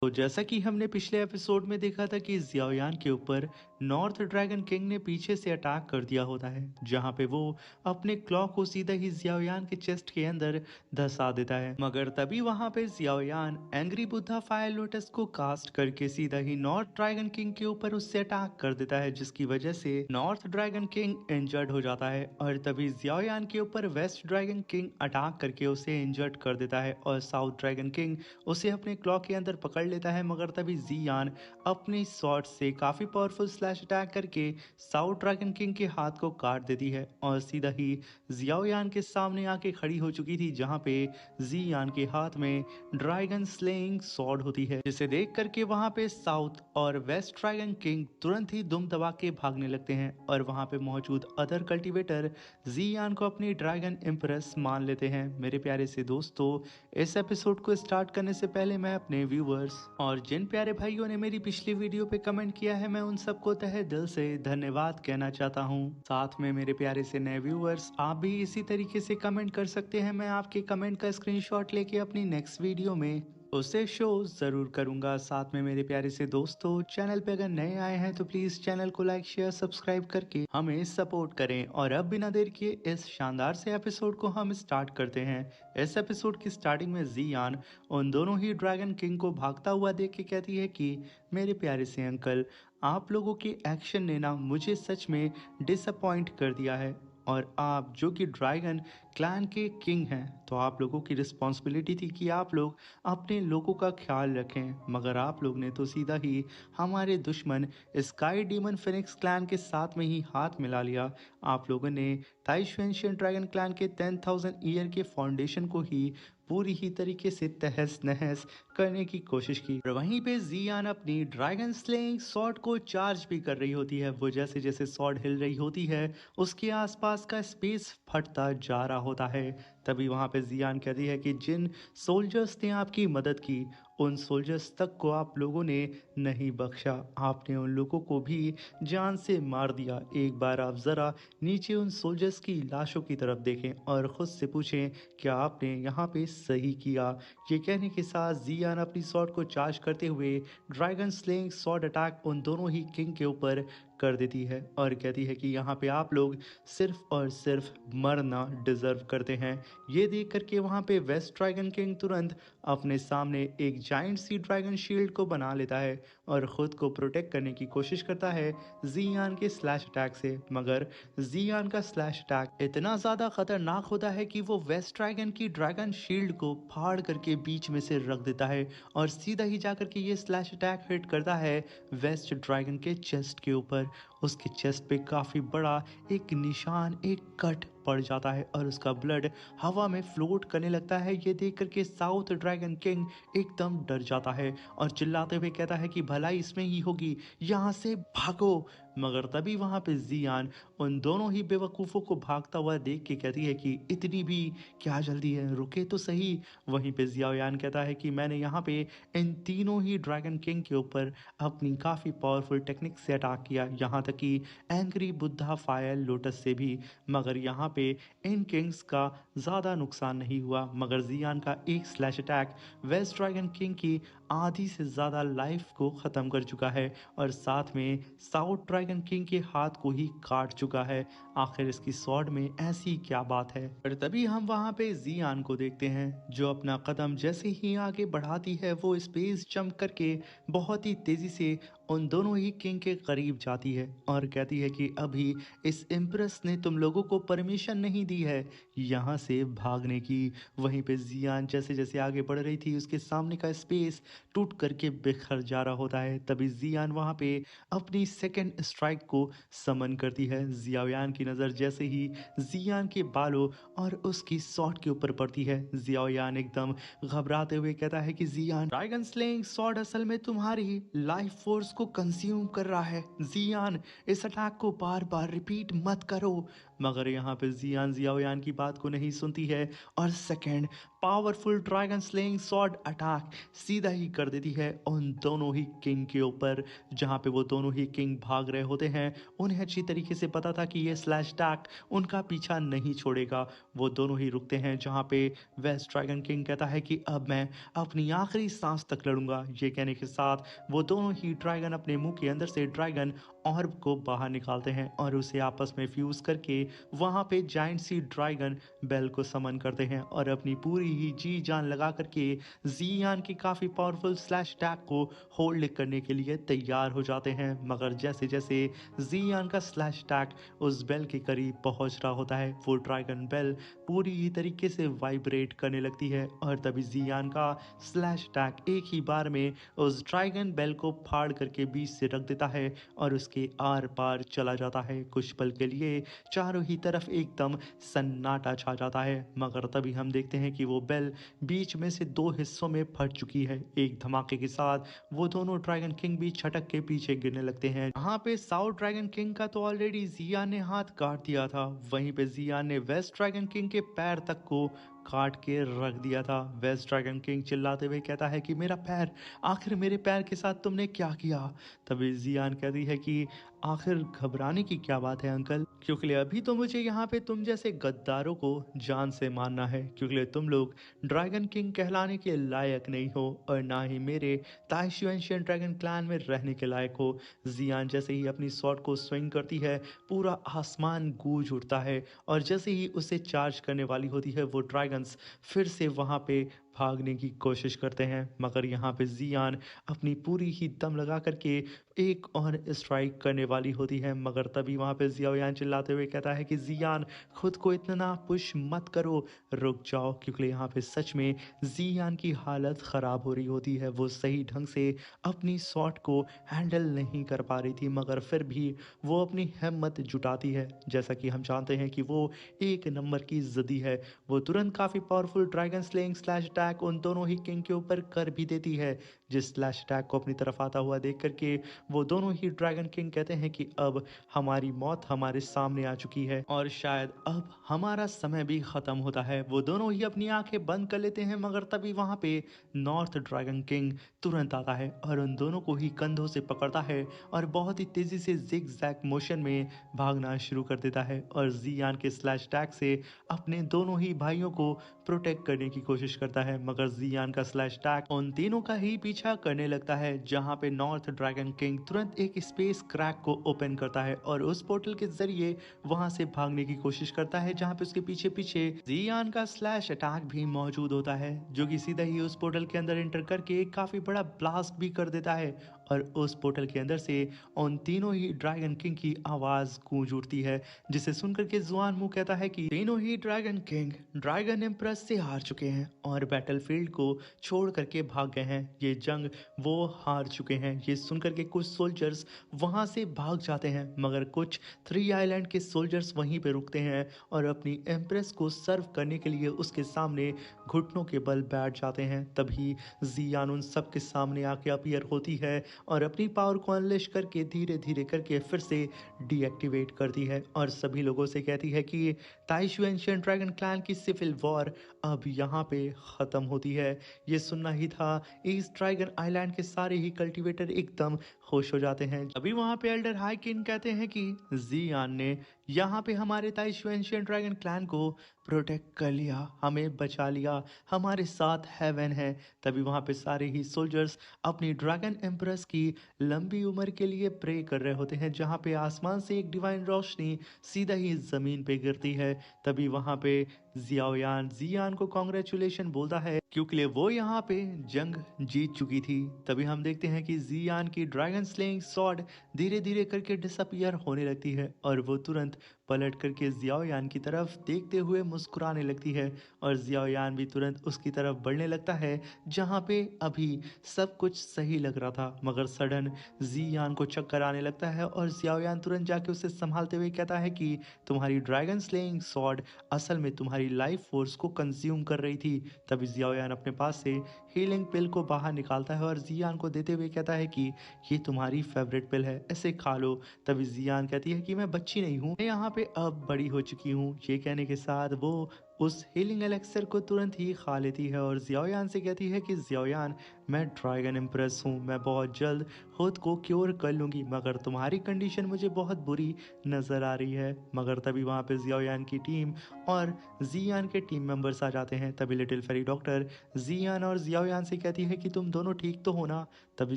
तो जैसा कि हमने पिछले एपिसोड में देखा था कि जियाओयान के ऊपर नॉर्थ ड्रैगन किंग ने पीछे से अटैक कर दिया होता है, जहां पे वो अपने क्लॉ को सीधा ही जियाओयान के चेस्ट के अंदर धंसा देता है। मगर तभी वहां पे Xiaoyan angry Buddha fire lotus को कास्ट करके सीधा ही नॉर्थ ड्रैगन किंग के ऊपर उससे अटैक कर देता है, जिसकी वजह से नॉर्थ ड्रैगन किंग इंजर्ड हो जाता है। और तभी जियाओयान के ऊपर वेस्ट ड्रैगन किंग अटैक करके उसे इंजर्ड कर देता है और साउथ ड्रैगन किंग उसे अपने क्लॉ के अंदर पकड़ लेता है। मगर तभी जियान अपनी स्वॉर्ड से काफी पावरफुल स्लैश अटैक करके साउथ ड्रैगन किंग के हाथ को काट देती है और सीधा ही जियाओयान के सामने आके खड़ी हो चुकी थी, जहां पे जियान के हाथ में ड्रैगन स्लेइंग स्वॉर्ड होती है, जिसे देख करके वहां पे साउथ और वेस्ट ड्रैगन किंग तुरंत ही दुम दबा के भागने लगते हैं और वहां पे मौजूद अदर कल्टीवेटर जियान को अपनी ड्रैगन इंप्रेस मान लेते हैं। मेरे प्यारे से दोस्तों, इस एपिसोड को स्टार्ट करने से पहले मैं अपने व्यूवर्स और जिन प्यारे भाइयों ने मेरी पिछली वीडियो पे कमेंट किया है, मैं उन सबको तहे दिल से धन्यवाद कहना चाहता हूँ। साथ में मेरे प्यारे से नए व्यूवर्स, आप भी इसी तरीके से कमेंट कर सकते हैं। मैं आपके कमेंट का स्क्रीनशॉट लेके अपनी नेक्स्ट वीडियो में उसे शो जरूर करूंगा। साथ में मेरे प्यारे से दोस्तों, चैनल पे अगर नए आए हैं तो प्लीज चैनल को लाइक शेयर सब्सक्राइब करके हमें सपोर्ट करें। और अब बिना देर किए इस शानदार से एपिसोड को हम स्टार्ट करते हैं। इस एपिसोड की स्टार्टिंग में जियान उन दोनों ही ड्रैगन किंग को भागता हुआ देख के कहती है कि मेरे प्यारे से अंकल, आप लोगों के एक्शन ने ना मुझे सच में डिसअपॉइंट कर दिया है। और आप जो कि ड्रैगन क्लैन के किंग हैं, तो आप लोगों की रिस्पॉन्सिबिलिटी थी कि आप लोग अपने लोगों का ख्याल रखें। मगर आप लोग ने तो सीधा ही हमारे दुश्मन स्काई डीमन फिनिक्स क्लैन के साथ में ही हाथ मिला लिया। आप लोगों ने ताइशुएंशियन ड्रैगन क्लैन के 10,000 ईयर के फाउंडेशन को ही पूरी ही तरीके से तहस नहस करने की कोशिश की। और वहीं पे जियान अपनी ड्रैगन स्लेइंग सॉर्ड को चार्ज भी कर रही होती है। वो जैसे जैसे सॉर्ड हिल रही होती है, उसके आसपास का स्पेस फटता जा रहा होता है। तभी वहां पे जियान कहती है कि जिन सोल्जर्स ने आपकी मदद की, उन सोल्जर्स तक को आप लोगों ने नहीं बख्शा। आपने उन लोगों को भी जान से मार दिया। एक बार आप जरा नीचे उन सोल्जर्स की लाशों की तरफ देखें और खुद से पूछें, क्या आपने यहाँ पे सही किया? ये कहने के साथ जियान अपनी स्वॉर्ड को चार्ज करते हुए ड्रैगन स्लेइंग स्वॉर्ड अटैक उन दोनों ही किंग के ऊपर कर देती है और कहती है कि यहाँ पे आप लोग सिर्फ और सिर्फ मरना डिजर्व करते हैं। ये देख करके वहाँ पे वेस्ट ड्रैगन किंग तुरंत अपने सामने एक जाइंट सी ड्रैगन शील्ड को बना लेता है और खुद को प्रोटेक्ट करने की कोशिश करता है जियान के स्लैश अटैक से। मगर जियान का स्लैश अटैक इतना ज्यादा खतरनाक होता है कि वो वेस्ट ड्रैगन की ड्रैगन शील्ड को फाड़ करके बीच में से रख देता है और सीधा ही जाकर के ये स्लैश अटैक हिट करता है वेस्ट ड्रैगन के चेस्ट के ऊपर। उसके चेस्ट पे काफी बड़ा एक निशान, एक कट पड़ जाता है और उसका ब्लड हवा में फ्लोट करने लगता है। ये देख करके साउथ ड्रैगन किंग एकदम डर जाता है और चिल्लाते हुए कहता है कि भलाई इसमें ही होगी, यहाँ से भागो। मगर तभी वहां पे जियान उन दोनों ही बेवकूफों को भागता हुआ देख के कहती है कि इतनी भी क्या जल्दी है, रुके तो सही। वहीं पे जियाओयान कहता है कि मैंने यहाँ पे इन तीनों ही ड्रैगन किंग के ऊपर अपनी काफी पावरफुल टेक्निक से अटैक किया, यहाँ तक कि एंग्री बुद्धा फायर लोटस से भी। मगर यहाँ पे इन किंग्स का ज्यादा नुकसान नहीं हुआ। मगर जियान का एक slash attack west dragon king की आधी से ज्यादा लाइफ को खत्म कर चुका है और साथ में साउथ ड्रैगन किंग के हाथ को ही काट चुका है। आखिर इसकी स्वॉर्ड में ऐसी क्या बात है? और तभी हम वहां पे जियान को देखते हैं, जो अपना कदम जैसे ही आगे बढ़ाती है, वो स्पेस जंप करके बहुत ही तेजी से उन दोनों ही किंग के करीब जाती है और कहती है कि अभी इस इम्प्रेस ने तुम लोगों को परमिशन नहीं दी है यहाँ से भागने की। वहीं पे जियान जैसे जैसे आगे बढ़ रही थी, उसके सामने का स्पेस टूट करके बिखर जा रहा होता है। तभी जियान वहां पे अपनी सेकेंड स्ट्राइक को समन करती है। जियाओयान की नज़र जैसे ही जियान के बालों और उसकी सॉर्ड के ऊपर पड़ती है, जियाओयान एकदम घबराते हुए कहता है कि जियान, ड्रैगन स्लेइंग सॉर्ड असल में तुम्हारी लाइफ फोर्स को कंज्यूम कर रहा है। जियान, इस अटैक को बार बार रिपीट मत करो। मगर यहाँ पे जियान जियाओयान की बात को नहीं सुनती है और second powerful dragon slaying sword attack सीधा ही कर देती है उन दोनों ही किंग के ऊपर। जहाँ पे वो दोनों ही किंग भाग रहे होते हैं, उन्हें अच्छी तरीके से पता था कि ये स्लैश अटैक उनका पीछा नहीं छोड़ेगा। वो दोनों ही रुकते हैं, जहाँ पे वेस्ट ड्रैगन किंग कहता है कि अब मैं अपनी आखिरी सांस तक लड़ूंगा। ये कहने के साथ वो दोनों ही ड्रैगन अपने मुंह के अंदर से ड्रैगन ऑर्ब को बाहर निकालते हैं और उसे आपस में फ्यूज करके वहां पे जाइंट सी ड्रैगन बेल को समन करते हैं और अपनी पूरी ही जी जान लगा करके जियान की काफी पावरफुल स्लैश अटैक को होल्ड करने के लिए तैयार हो जाते हैं। मगर जैसे जैसे जियान का स्लैश अटैक उस बेल के करीब पहुंच रहा होता है, वो ड्रैगन बेल पूरी ही तरीके से वाइब्रेट करने लगती है और तभी जियान का स्लैश अटैक एक ही बार में उस ड्रैगन बेल को फाड़ करके बीच से रख देता है और उसके आर पार चला जाता है। कुछ पल के लिए चारों ही तरफ एकदम सन्नाटा छा जाता है, मगर तभी हम देखते हैं कि वो बेल बीच में से दो हिस्सों में फट चुकी है। एक धमाके के साथ वो दोनों ड्रैगन किंग भी छटक के पीछे गिरने लगते हैं। यहाँ पे साउथ ड्रैगन किंग का तो ऑलरेडी जियान ने हाथ काट दिया था, वहीं पे जियान ने वेस्ट ड्रैगन किंग के पैर तक को काट के रख दिया था। वेस्ट ड्रैगन किंग चिल्लाते हुए कहता है कि मेरा पैर, आखिर मेरे पैर के साथ तुमने क्या किया। तभी जियान कहती है कि आखिर घबराने की क्या बात है अंकल, क्योंकि अभी तो मुझे यहाँ पे तुम जैसे गद्दारों को जान से मारना है, क्योंकि तुम लोग ड्रैगन किंग कहलाने के लायक नहीं हो और ना ही मेरे ताइशुएंशियन ड्रैगन क्लैन में रहने के लायक हो। जियान जैसे ही अपनी स्वॉर्ड को स्विंग करती है, पूरा आसमान गूंज उठता है और जैसे ही उसे चार्ज करने वाली होती है, वो ड्रैगन्स फिर से वहाँ पे भागने की कोशिश करते हैं। मगर यहाँ पे जियान अपनी पूरी ही दम लगा करके एक और स्ट्राइक करने वाली होती है, मगर तभी वहाँ पे जियाओयान चिल्लाते हुए कहता है कि जियान खुद को इतना पुश मत करो, रुक जाओ, क्योंकि यहाँ पे सच में जियान की हालत ख़राब हो रही होती है। वो सही ढंग से अपनी शॉट को हैंडल नहीं कर पा रही थी, मगर फिर भी वो अपनी हिम्मत जुटाती है। जैसा कि हम जानते हैं कि वो एक नंबर की ज़िद्दी है, वो तुरंत काफ़ी powerful dragon slaying slash attack उन दोनों ही किंग के ऊपर कर भी देती है। जिस स्लैश अटैक को अपनी तरफ आता हुआ देख करके वो दोनों ही ड्रैगन किंग कहते हैं कि अब हमारी मौत हमारे सामने आ चुकी है और शायद अब हमारा समय भी खत्म होता है। वो दोनों ही अपनी आंखें बंद कर लेते हैं, मगर तभी वहां पे नॉर्थ ड्रैगन किंग तुरंत आता है और उन दोनों को ही कंधों से पकड़ता है और बहुत ही तेजी से जिग जैग मोशन में भागना शुरू कर देता है और जियान के स्लैश अटैक से अपने दोनों ही भाइयों को प्रोटेक्ट करने की कोशिश करता है। मगर जियान का स्लैश अटैक उन तीनों का ही पीछा करने लगता है, जहां पे नॉर्थ ड्रैगन किंग तुरंत एक स्पेस क्रैक को ओपन करता है और उस पोर्टल के जरिए वहां से भागने की कोशिश करता है, जहां पे उसके पीछे पीछे जियान का स्लैश अटैक भी मौजूद होता है, जो कि सीधा ही उस पोर्टल के अंदर एंटर करके एक काफी बड़ा ब्लास्ट भी कर देता है और उस पोर्टल के अंदर से उन तीनों ही ड्रैगन किंग की आवाज गूंज उठती है, जिसे सुनकर के जुआन मुंह कहता है कि तीनों ही ड्रैगन किंग ड्रैगन एम्प्रेस से हार चुके हैं और बैटलफील्ड को छोड़ करके भाग गए हैं। ये जंग वो हार चुके हैं। ये सुनकर के कुछ सोल्जर्स वहां से भाग जाते हैं, मगर कुछ थ्री आइलैंड के सोल्जर्स वहीं पे रुकते हैं और अपनी एम्प्रेस को सर्व करने के लिए उसके सामने घुटनों के बल बैठ जाते हैं। तभी जियान उन सब के सामने आके अपीयर होती है और अपनी पावर को अनलेश करके धीरे धीरे करके फिर से डीएक्टिवेट करती है और सभी लोगों से कहती है कि ताइशु एंशिएंट ड्रैगन क्लैन की सिविल वॉर अब यहाँ पे ख़त्म होती है। ये सुनना ही था, ईस्ट ड्रैगन आइलैंड के सारे ही कल्टीवेटर एकदम खुश हो जाते हैं। अभी वहाँ पे एल्डर हाइकिन कहते हैं कि जियान ने यहाँ पे हमारे ताइशु एंशिएंट ड्रैगन क्लैन को प्रोटेक्ट कर लिया, हमें बचा लिया, हमारे साथ हेवन है। तभी वहाँ पे सारे ही सोल्जर्स अपनी ड्रैगन एम्प्रेस की लंबी उम्र के लिए प्रे कर रहे होते हैं, जहाँ पे आसमान से एक डिवाइन रोशनी सीधा ही ज़मीन पे गिरती है। तभी वहाँ पे जियाओयान जियान को कॉन्ग्रेचुलेशन बोलता है, क्योंकि वो यहाँ पे जंग जीत चुकी थी। तभी हम देखते हैं कि जियान की ड्रैगन स्लेइंग स्वॉर्ड धीरे धीरे करके डिसअपियर होने लगती है और वो तुरंत पलट करके जियाओयान की तरफ देखते हुए मुस्कुराने लगती है और जियाओयान भी तुरंत उसकी तरफ बढ़ने लगता है, जहाँ पे अभी सब कुछ सही लग रहा था, मगर सडन जियान को चक्कर आने लगता है और जियाओयान तुरंत जाके उसे संभालते हुए कहता है कि तुम्हारी ड्रैगन स्लेइंग स्वॉर्ड असल में तुम्हारी लाइफ फोर्स को कंज्यूम कर रही थी। तभी जियाओयान अपने पास से हीलिंग पिल को बाहर निकालता है और जियान को देते हुए कहता है कि ये तुम्हारी फेवरेट पिल है, इसे खा लो। तभी जियान कहती है कि मैं बच्ची नहीं हूँ, मैं यहाँ पे अब बड़ी हो चुकी हूँ। ये कहने के साथ वो उस हीलिंग एलेक्सर को तुरंत ही खा लेती है और ज़ियाओयान से कहती है कि ज़ियाओयान, मैं ड्रैगन एम्प्रेस हूँ, मैं बहुत जल्द खुद को क्योर कर लूँगी, मगर तुम्हारी कंडीशन मुझे बहुत बुरी नज़र आ रही है। मगर तभी वहाँ पे ज़ियाओयान की टीम और ज़ियान के टीम मेंबर्स आ जाते हैं। तभी लिटिल फेरी डॉक्टर ज़ियान और ज़ियाओयान से कहती है कि तुम दोनों ठीक तो हो ना? तभी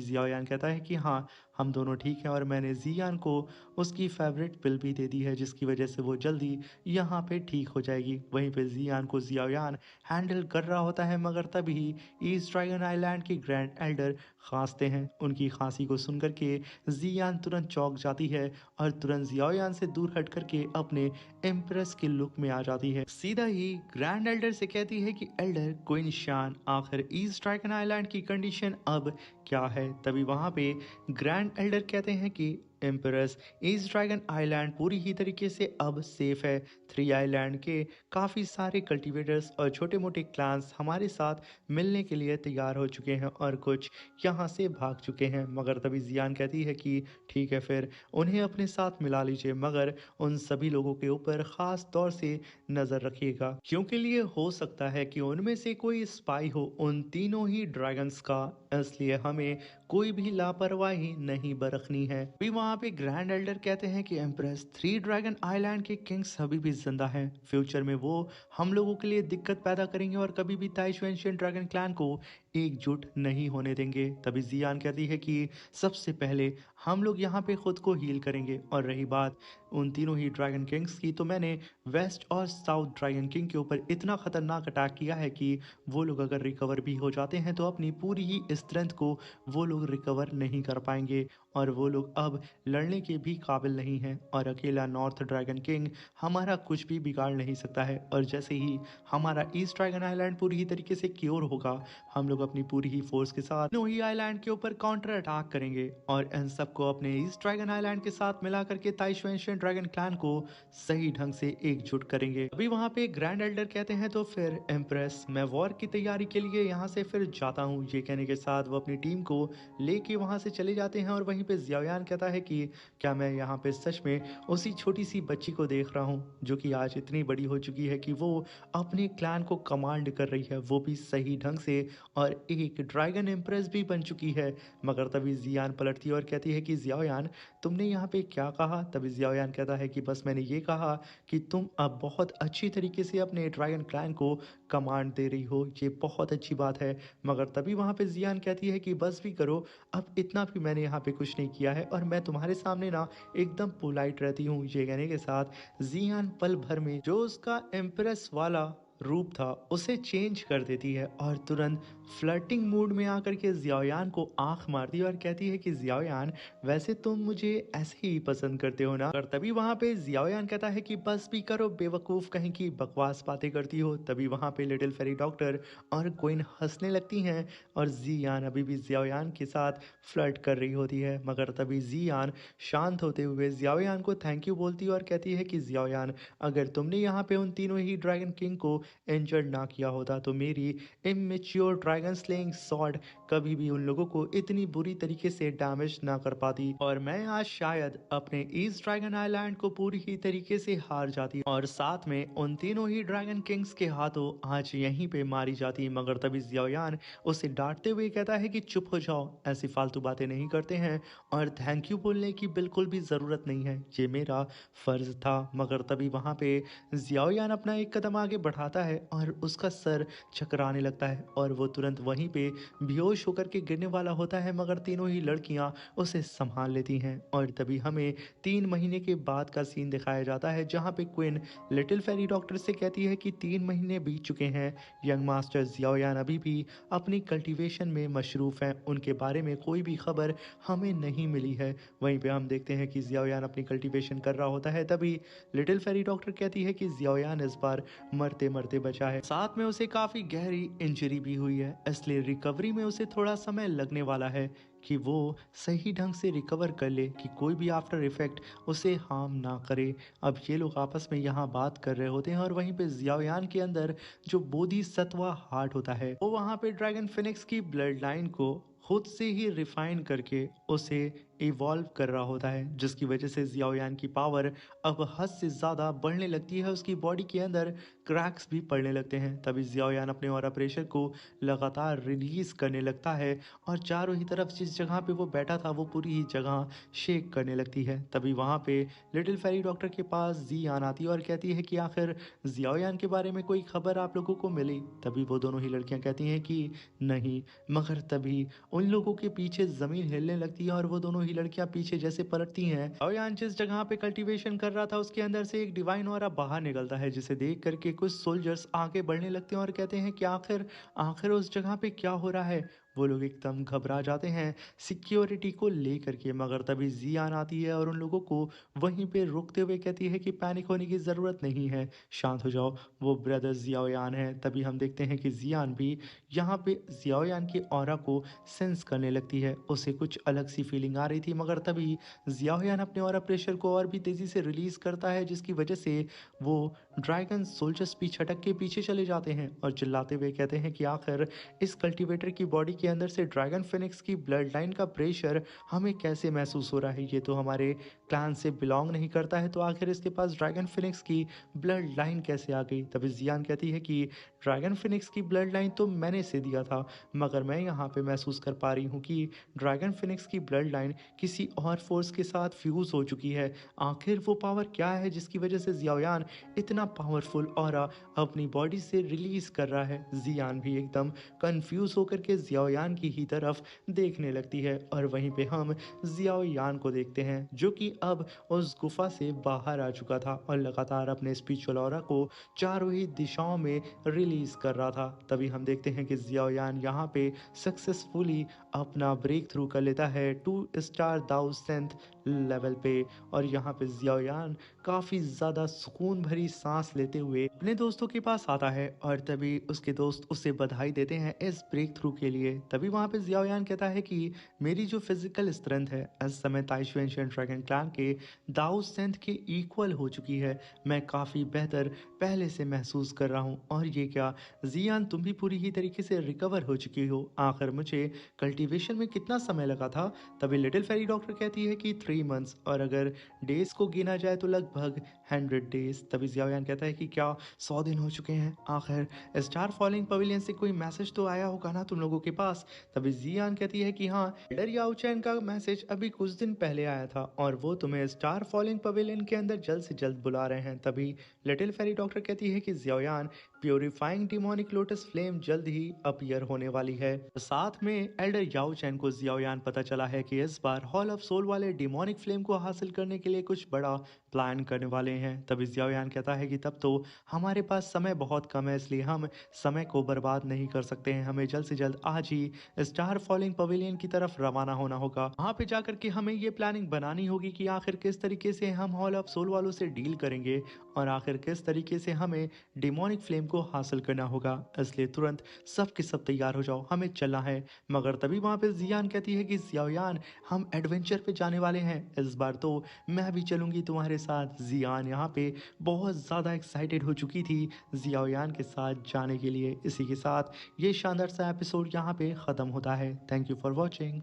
ज़ियाओयान कहता है कि हाँ, हम दोनों ठीक हैं और मैंने ज़ियान को उसकी फेवरेट पिल भी दे दी है, जिसकी वजह से वो जल्दी यहाँ पे ठीक हो जाएगी। वहीं पे ज़ियान को ज़ियाओयान हैंडल कर रहा होता है, मगर तभी ईस्ट ड्रैगन आइलैंड के ग्रैंड एल्डर खांसते हैं। उनकी खांसी को सुन कर के ज़ियान तुरंत चौंक जाती है और तुरंत ज़ियाओयान से दूर हट करके अपने एम्प्रेस के लुक में आ जाती है। सीधा ही ग्रैंड एल्डर से कहती है कि एल्डर कोई निशान, आखिर ईस्ट ड्रैगन आइलैंड की कंडीशन अब क्या है? तभी वहां पे ग्रैंड एल्डर कहते हैं कि एम्परस, ईस्ट ड्रैगन आइलैंड पूरी ही तरीके से अब सेफ है। थ्री आइलैंड के काफ़ी सारे कल्टीवेटर्स और छोटे मोटे क्लान्स हमारे साथ मिलने के लिए तैयार हो चुके हैं और कुछ यहाँ से भाग चुके हैं। मगर तभी जियान कहती है कि ठीक है, फिर उन्हें अपने साथ मिला लीजिए, मगर उन सभी लोगों के ऊपर ख़ास तौर से नज़र रखिएगा, क्योंकि लिए हो सकता है कि उनमें से कोई स्पाई हो उन तीनों ही ड्रैगन्स का, इसलिए हमें कोई भी लापरवाही नहीं बरतनी है। भी वहाँ पे ग्रैंड एल्डर कहते हैं कि एम्प्रेस, थ्री ड्रैगन आइलैंड के किंग्स अभी भी जिंदा हैं। फ्यूचर में वो हम लोगों के लिए दिक्कत पैदा करेंगे और कभी भी ताइशु एंशिएंट ड्रैगन क्लैन को एकजुट नहीं होने देंगे। तभी जियान कहती है कि सबसे पहले हम लोग यहाँ पे खुद को हील करेंगे। और रही बात उन तीनों ही ड्रैगन किंग्स की, तो मैंने वेस्ट और साउथ ड्रैगन किंग के ऊपर इतना खतरनाक अटैक किया है कि वो लोग अगर रिकवर भी हो जाते हैं तो अपनी पूरी ही स्ट्रेंथ को वो लोग रिकवर नहीं कर पाएंगे और वो लोग अब लड़ने के भी काबिल नहीं हैं और अकेला नॉर्थ ड्रैगन किंग हमारा कुछ भी बिगाड़ नहीं सकता है। और जैसे ही हमारा ईस्ट ड्रैगन आइलैंड पूरी ही तरीके से क्योर होगा, हम लोग अपनी पूरी ही फोर्स के साथ नोही आइलैंड के ऊपर काउंटर अटैक करेंगे और इन सबको अपने ईस्ट ड्रैगन आइलैंड के साथ मिला करके ताइशु एंशिएंट ड्रैगन क्लैन को सही ढंग से एकजुट करेंगे। अभी वहां पे ग्रैंड एल्डर कहते हैं तो फिर एम्प्रेस, मैं वॉर की तैयारी के लिए यहाँ से फिर जाता हूँ। ये कहने के साथ वो अपनी टीम को लेके वहां से चले जाते हैं और वहीं पे ज़ियाओयान कहता है कि क्या मैं यहाँ पे सच में उसी छोटी सी बच्ची को देख रहा हूँ जो कि आज इतनी बड़ी हो चुकी है कि वो अपने क्लैन को कमांड कर रही है, वो भी सही ढंग से, और एक ड्रैगन एम्प्रेस भी बन चुकी है। मगर तभी जियान पलटती है और कहती है कि ज़ियाओयान, तुमने यहाँ पे क्या कहा? तभी ज़ियाओयान कहता है कि बस मैंने ये कहा कि तुम अब बहुत अच्छी तरीके से अपने ड्रैगन क्लैन को कमांड दे रही हो, ये बहुत अच्छी बात है। मगर तभी वहाँ पे जियान कहती है कि बस भी करो, अब इतना भी मैंने यहाँ पे कुछ नहीं किया है और मैं तुम्हारे सामने ना एकदम पोलाइट रहती हूँ। ये कहने के साथ जियान पल भर में जो उसका एम्प्रेस वाला रूप था उसे चेंज कर देती है और तुरंत फ्लर्टिंग मूड में आकर के ज़ियाओयान को आंख मारती है और कहती है कि ज़ियाओयान, वैसे तुम मुझे ऐसे ही पसंद करते हो ना? और तभी वहां पे ज़ियाओयान कहता है कि बस भी करो बेवकूफ, कहीं की बकवास बातें करती हो। तभी वहां पे लिटिल फेरी डॉक्टर और क्वीन हंसने लगती हैं और जियान अभी भी ज़ियाओयान के साथ फ्लर्ट कर रही होती है। मगर तभी जियान शांत होते हुए ज़ियाओयान को थैंक यू बोलती है और कहती है कि ज़ियाओयान, अगर तुमने यहाँ पे उन तीनों ही ड्रैगन किंग को इंजर्ड ना किया होता तो मेरी इमेच्योर ड्रैगन स्लेइंग सॉर्ड कभी भी उन लोगों को इतनी बुरी तरीके से डैमेज ना कर पाती और मैं आज शायद अपने ईस्ट ड्रैगन आइलैंड को पूरी ही तरीके से हार जाती और साथ में उन तीनों ही ड्रैगन किंग्स के हाथों आज यहीं पे मारी जाती। मगर तभी ज़ियाओयान उसे डांटते हुए कहता है कि चुप हो जाओ, ऐसी फालतू बातें नहीं करते हैं और थैंक यू बोलने की बिल्कुल भी ज़रूरत नहीं है, ये मेरा फ़र्ज़ था। मगर तभी वहाँ पे ज़ियाओयान अपना एक कदम आगे बढ़ाता है और उसका सर चकराने लगता है और वो तुरंत वहीं पे बेहोश होकर के गिरने वाला होता है। मगर तीनों ही लड़कियां उसे संभाल लेती हैं और तभी हमें 3 महीने के बाद का सीन दिखाया जाता है जहां पे क्वीन लिटिल फेरी डॉक्टर से कहती है कि 3 महीने बीत चुके हैं, यंग मास्टर ज़ियाओयान अभी भी अपनी कल्टीवेशन में मशरूफ़ हैं, उनके बारे में कोई भी खबर हमें नहीं मिली है। वहीं पे हम देखते हैं कि ज़ियाओयान अपनी कल्टीवेशन कर रहा होता है। तभी लिटिल फेरी डॉक्टर कहती है कि ज़ियाओयान इस बार मरते मरते बचा है, साथ में उसे काफी गहरी इंजरी भी हुई है, इसलिए रिकवरी में उसे थोड़ा समय लगने वाला है कि वो सही ढंग से रिकवर कर ले, कि कोई भी आफ्टर इफेक्ट उसे हार्म ना करे। अब ये लोग आपस में यहाँ बात कर रहे होते हैं और वहीं पे ज़ियाओयान के अंदर जो बोधिसत्वा हार्ट होता है वो वहाँ पे ड्रैगन फिनिक्स की ब्लड लाइन को खुद से ही रिफाइन करके उसे इवॉल्व कर रहा होता है, जिसकी वजह से जियाओयान की पावर अब हद से ज़्यादा बढ़ने लगती है। उसकी बॉडी के अंदर क्रैक्स भी पड़ने लगते हैं। तभी जियाओयान अपने ऑरा प्रेशर को लगातार रिलीज करने लगता है और चारों ही तरफ जिस जगह पे वो बैठा था वो पूरी ही जगह शेक करने लगती है। तभी वहाँ पे लिटिल फेरी डॉक्टर के पास जियान आती है और कहती है कि आखिर जियाओयान के बारे में कोई खबर आप लोगों को मिली? तभी वो दोनों ही लड़कियां कहती हैं कि नहीं। मगर तभी उन लोगों के पीछे जमीन हिलने लगती है और वो दोनों ही लड़कियां पीछे जैसे पलटती हैं। जियाओयान जिस जगह पे कल्टीवेशन कर रहा था उसके अंदर से एक डिवाइन ऑरा बाहर निकलता है, जिसे देख करके कुछ सोल्जर्स आगे बढ़ने लगते हैं और कहते हैं कि आखिर आखिर उस जगह पे क्या हो रहा है। वो लोग एकदम घबरा जाते हैं सिक्योरिटी को लेकर के। मगर तभी जियान आती है और उन लोगों को वहीं पे रोकते हुए कहती है कि पैनिक होने की ज़रूरत नहीं है, शांत हो जाओ, वो ब्रदर जियाओयान है। तभी हम देखते हैं कि जियान भी यहाँ पे जियाओयान की ऑरा को सेंस करने लगती है। उसे कुछ अलग सी फीलिंग आ रही थी, मगर तभी जियाओयान अपने ऑरा प्रेशर को और भी तेज़ी से रिलीज़ करता है, जिसकी वजह से वो ड्रैगन सोल्जर्स भी छटक के पीछे चले जाते हैं और चिल्लाते हुए कहते हैं कि आखिर इस कल्टीवेटर की बॉडी के अंदर से ड्रैगन फिनिक्स की ब्लड लाइन का प्रेशर हमें कैसे महसूस हो रहा है? ये तो हमारे क्लैन से बिलोंग नहीं करता है, तो आखिर इसके पास ड्रैगन फिनिक्स की ब्लड लाइन कैसे आ गई? तभी जियान कहती है कि ड्रैगन फिनिक्स की ब्लड लाइन तो मैंने इसे दिया था, मगर मैं यहाँ पे महसूस कर पा रही हूँ कि ड्रैगन फिनिक्स की ब्लड लाइन किसी और फोर्स के साथ फ्यूज हो चुकी है। आखिर वो पावर क्या है जिसकी वजह से जियाओयान इतना पावरफुल ऑरा अपनी बॉडी से रिलीज कर रहा है? जियान भी एकदम कंफ्यूज होकर के जियाओयान की ही तरफ देखने लगती है और वहीं पे हम जियाओयान को देखते हैं, जो कि अब उस गुफा से बाहर आ चुका था और लगातार अपने स्पिरिचुअल ऑरा को चारों ही दिशाओं में रिलीज कर रहा था। तभी हम देखते हैं कि जियाओयान यहाँ पे सक्सेसफुली अपना ब्रेक थ्रू कर लेता है 2 स्टार दाऊ सेंथ लेवल पे। और यहाँ पे जियाओयान काफ़ी ज़्यादा सुकून भरी सांस लेते हुए अपने दोस्तों के पास आता है और तभी उसके दोस्त उसे बधाई देते हैं इस ब्रेक थ्रू के लिए। तभी वहाँ पे जियाओयान कहता है कि मेरी जो फिजिकल स्ट्रेंथ है इस समय ताइशुएन ड्रैगन क्लैन के दाऊ सेंथ के इक्वल हो चुकी है। मैं काफ़ी बेहतर पहले से महसूस कर रहा हूँ। और ये क्या जियान, तुम भी पूरी ही तरीके से रिकवर हो चुकी हो? आखिर मुझे कल्टीवेशन में कितना समय लगा था? तभी लिटिल फेरी डॉक्टर कहती है कि 3 मंथ्स, और अगर डेज को गिना जाए तो लगभग 100 डेज। तभी जियाओयान कहता है कि क्या 100 दिन हो चुके हैं? आखिर स्टार फॉलिंग पवेलियन से कोई मैसेज तो आया होगा ना तुम लोगों के पास? तभी जियान कहती है कि हाँ, एल्डर याओचैन का मैसेज अभी कुछ दिन पहले आया था और वो तुम्हें स्टार फॉलिंग पवेलियन के अंदर जल्द से जल्द बुला रहे हैं। तभी लिटिल फेरी डॉक्टर कहती है कि Xiaoyan, purifying demonic lotus flame जल्द ही अपीयर होने वाली है। साथ में एल्डर याओचैन को जियाओयान पता चला है कि इस बार हॉल ऑफ सोल वाले डिमोनिक फ्लेम को हासिल करने के लिए कुछ बड़ा प्लान करने वाले हैं। तभी जियाओयान कहता है कि तब तो हमारे पास समय बहुत कम है, इसलिए हम समय को बर्बाद नहीं कर सकते हैं। हमें जल्द से जल्द आज ही स्टार फॉलिंग पवेलियन की तरफ रवाना होना होगा। वहां पे जाकर के हमें ये प्लानिंग बनानी होगी कि आखिर किस तरीके से हम हॉल ऑफ सोल वालों से डील करेंगे और आखिर किस तरीके से हमें डिमोनिक फ्लेम को हासिल करना होगा। इसलिए तुरंत सब के सब तैयार हो जाओ, हमें चलना है। मगर तभी वहां पे जियान कहती है कि जियाओयान, हम एडवेंचर पे जाने वाले हैं, इस बार तो मैं भी चलूंगी तुम्हारे साथ। जियान यहाँ पे बहुत ज़्यादा एक्साइटेड हो चुकी थी जियाओयान के साथ जाने के लिए। इसी के साथ ये शानदार सा एपिसोड यहाँ पे ख़त्म होता है। Thank you for watching.